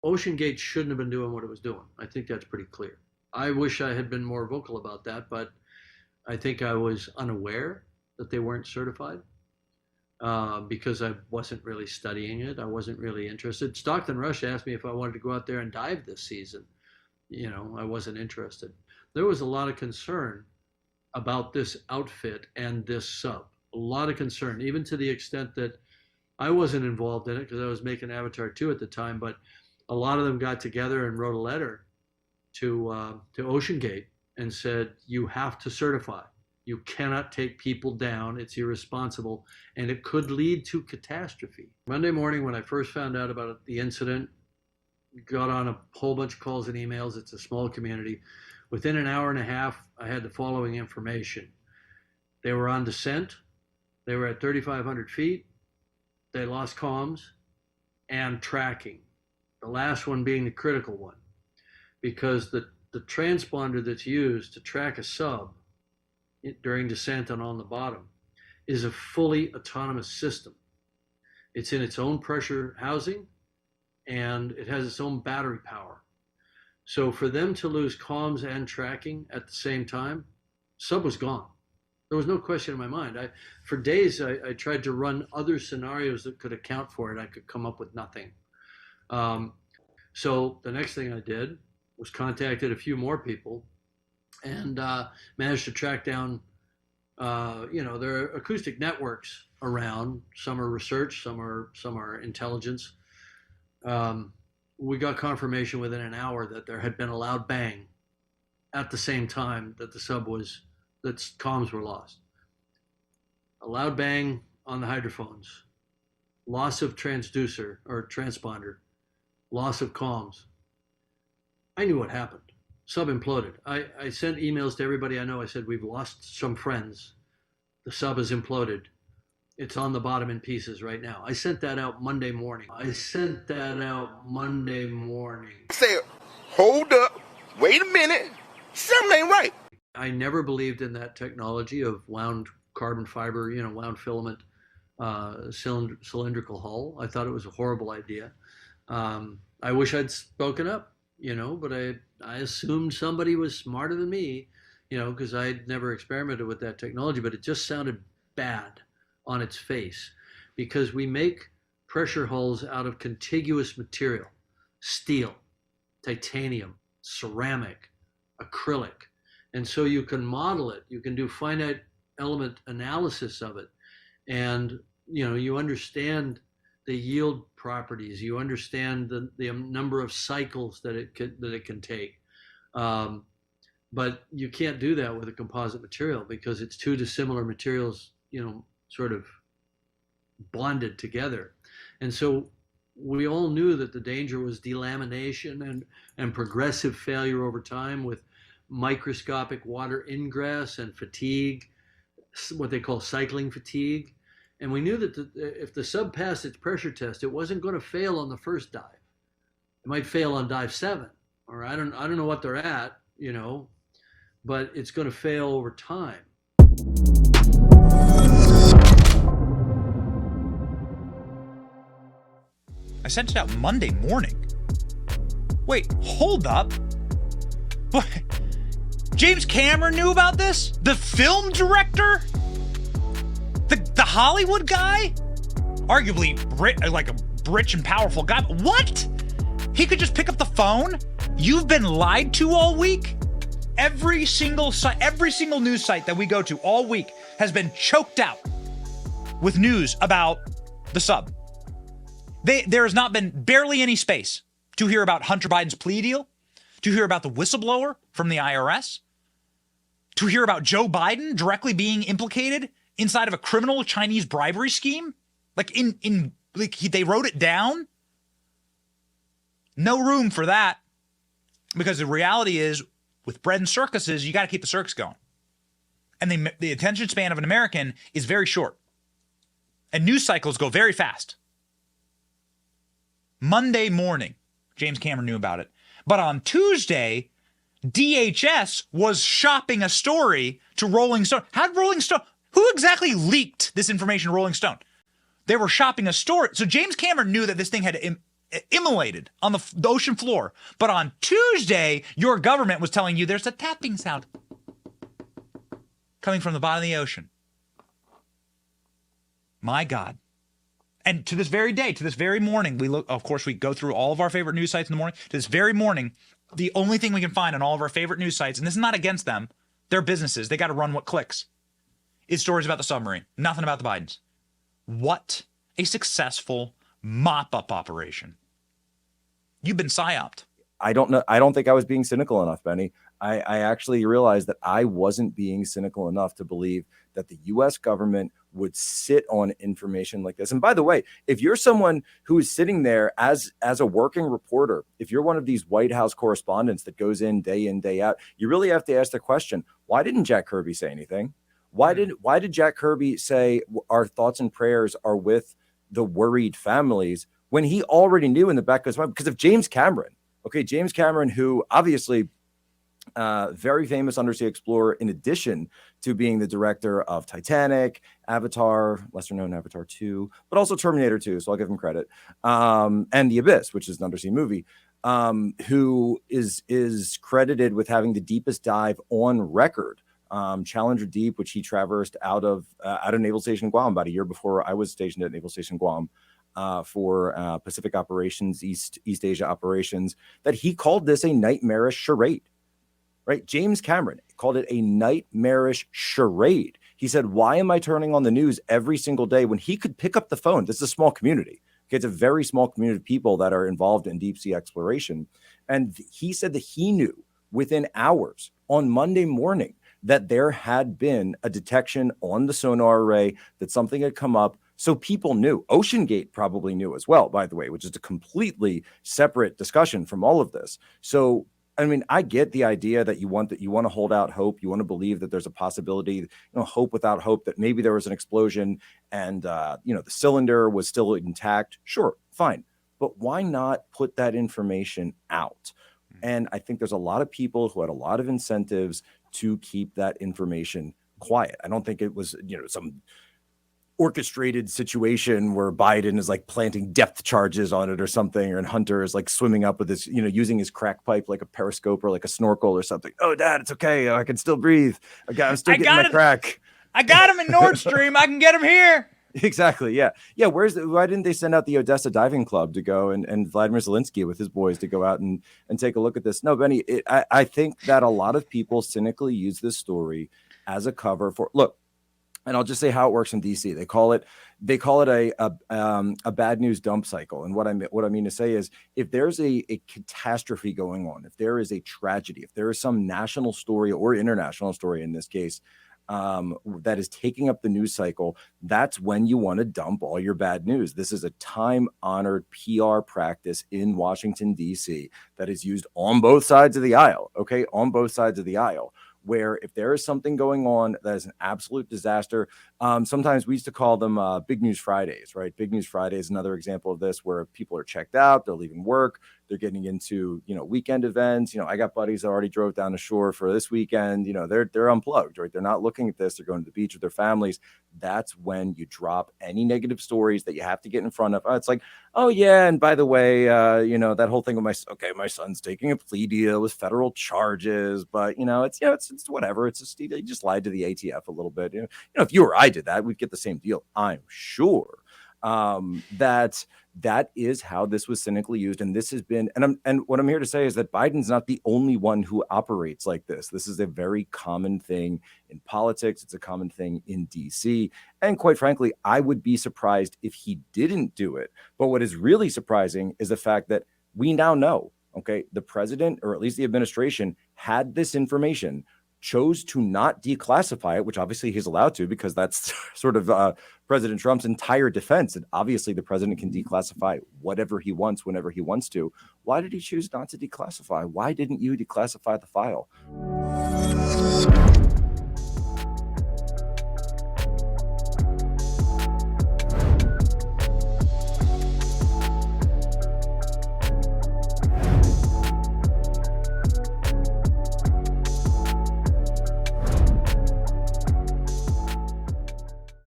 Ocean Gate shouldn't have been doing what it was doing. I think that's pretty clear. I wish I had been more vocal about that, but I think I was unaware that they weren't certified because I wasn't really studying it. I wasn't really interested. Stockton Rush asked me if I wanted to go out there and dive this season. I wasn't interested. There was a lot of concern about this outfit and this sub. A lot of concern, even to the extent that I wasn't involved in it because I was making Avatar 2 at the time, but a lot of them got together and wrote a letter to Ocean Gate and said, you have to certify. You cannot take people down. It's irresponsible, and it could lead to catastrophe. Monday morning, when I first found out about the incident, got on a whole bunch of calls and emails. It's a small community. Within an hour and a half, I had the following information. They were on descent. They were at 3,500 feet. They lost comms and tracking. The last one being the critical one, because the transponder that's used to track a sub during descent and on the bottom is a fully autonomous system. It's in its own pressure housing, and it has its own battery power. So for them to lose comms and tracking at the same time, sub was gone. There was no question in my mind. For days, I tried to run other scenarios that could account for it. I could come up with nothing. So the next thing I did was contacted a few more people and managed to track down, there are acoustic networks around. Some are research, some are intelligence. We got confirmation within an hour that there had been a loud bang at the same time that that comms were lost. A loud bang on the hydrophones, loss of transducer or transponder, loss of comms. I knew what happened. Sub imploded. I sent emails to everybody I know. I said, we've lost some friends. The sub has imploded. It's on the bottom in pieces right now. I sent that out Monday morning. I said, hold up, wait a minute, something ain't right. I never believed in that technology of wound carbon fiber, wound filament, cylindrical hull. I thought it was a horrible idea. I wish I'd spoken up, but I assumed somebody was smarter than me, because I'd never experimented with that technology, but it just sounded bad on its face because we make pressure hulls out of contiguous material, steel, titanium, ceramic, acrylic. And so you can model it, you can do finite element analysis of it. And, you understand the yield properties, you understand the number of cycles that it can take. But you can't do that with a composite material because it's two dissimilar materials, sort of bonded together. And so we all knew that the danger was delamination and progressive failure over time with microscopic water ingress and fatigue, what they call cycling fatigue. And we knew that if the sub passed its pressure test, it wasn't going to fail on the first dive. It might fail on dive 7, or I don't know what they're at, but it's going to fail over time. I sent it out Monday morning. Wait, hold up. What? James Cameron knew about this? The film director? The Hollywood guy? Arguably like a rich and powerful guy. What? He could just pick up the phone? You've been lied to all week? Every single news site that we go to all week has been choked out with news about the sub. There has not been barely any space to hear about Hunter Biden's plea deal, to hear about the whistleblower from the IRS, to hear about Joe Biden directly being implicated inside of a criminal Chinese bribery scheme. They wrote it down. No room for that, because the reality is, with bread and circuses, you got to keep the circus going. And the attention span of an American is very short. And news cycles go very fast. Monday morning, James Cameron knew about it. But on Tuesday, DHS was shopping a story to Rolling Stone. How'd Rolling Stone? Who exactly leaked this information to Rolling Stone? They were shopping a story. So James Cameron knew that this thing had immolated on the ocean floor. But on Tuesday, your government was telling you there's a tapping sound coming from the bottom of the ocean. My God. And to this very day, to this very morning, we go through all of our favorite news sites in the morning. To this very morning, the only thing we can find on all of our favorite news sites, and this is not against them, they're businesses, they got to run what clicks, is stories about the submarine. Nothing about the Bidens. What a successful mop-up operation. You've been Psy-Op'd. I don't know. I don't think I was being cynical enough, Benny. I actually realized that I wasn't being cynical enough to believe that the U.S. government would sit on information like this. And by the way, if you're someone who is sitting there as a working reporter, if you're one of these White House correspondents that goes in, day out, you really have to ask the question, why didn't Jack Kirby say anything? Why did Jack Kirby say our thoughts and prayers are with the worried families when he already knew in the back of his mind? Because of James Cameron, who obviously very famous undersea explorer, in addition to being the director of Titanic, Avatar, lesser known Avatar 2, but also Terminator 2, so I'll give him credit, and The Abyss, which is an undersea movie, who is credited with having the deepest dive on record, Challenger Deep, which he traversed out of Naval Station Guam about a year before I was stationed at Naval Station Guam for Pacific operations, East Asia operations, that he called this a nightmarish charade. Right? James Cameron called it a nightmarish charade. He said, why am I turning on the news every single day when he could pick up the phone? This is a small community. Okay, it's a very small community of people that are involved in deep sea exploration. And he said that he knew within hours on Monday morning that there had been a detection on the sonar array, that something had come up. So people knew. OceanGate probably knew as well, by the way, which is a completely separate discussion from all of this. So I mean, I get the idea that you want to hold out hope. You want to believe that there's a possibility, hope without hope, that maybe there was an explosion and, the cylinder was still intact. Sure, fine. But why not put that information out? And I think there's a lot of people who had a lot of incentives to keep that information quiet. I don't think it was, some orchestrated situation where Biden is like planting depth charges on it or something, or Hunter is like swimming up with this, using his crack pipe like a periscope or like a snorkel or something. Oh, Dad, it's okay. I can still breathe. I'm still getting my crack. I got him in Nord Stream. I can get him here. Exactly. Yeah. Yeah. Why didn't they send out the Odessa Diving Club to go and Vladimir Zelensky with his boys to go out and take a look at this? No, Benny, I think that a lot of people cynically use this story as a cover for, look, and I'll just say how it works in DC. They call it a bad news dump cycle. And what I mean to say is, if there's a catastrophe going on, if there is a tragedy, if there is some national story or international story in this case, that is taking up the news cycle, that's when you want to dump all your bad news. This is a time-honored PR practice in Washington, D.C. that is used on both sides of the aisle, okay? On both sides of the aisle, where if there is something going on that is an absolute disaster, sometimes we used to call them Big News Fridays, right? Big News Friday is another example of this, where people are checked out, they're leaving work, they're getting into, weekend events. I got buddies that already drove down the shore for this weekend. They're unplugged, right? They're not looking at this. They're going to the beach with their families. That's when you drop any negative stories that you have to get in front of. It's like, oh yeah, and by the way, that whole thing with my son's taking a plea deal with federal charges, but it's whatever. It's just, he just lied to the ATF a little bit. If you or I did that, we'd get the same deal, I'm sure. That is how this was cynically used, and this has been, and what I'm here to say is that Biden's not the only one who operates like this. This is a very common thing in politics. It's a common thing in DC, and quite frankly, I would be surprised if he didn't do it. But what is really surprising is the fact that we now know, okay, the president, or at least the administration, had this information, chose to not declassify it, which obviously he's allowed to, because that's sort of President Trump's entire defense. And obviously the president can declassify whatever he wants, whenever he wants to. Why did he choose not to declassify? Why didn't you declassify the file?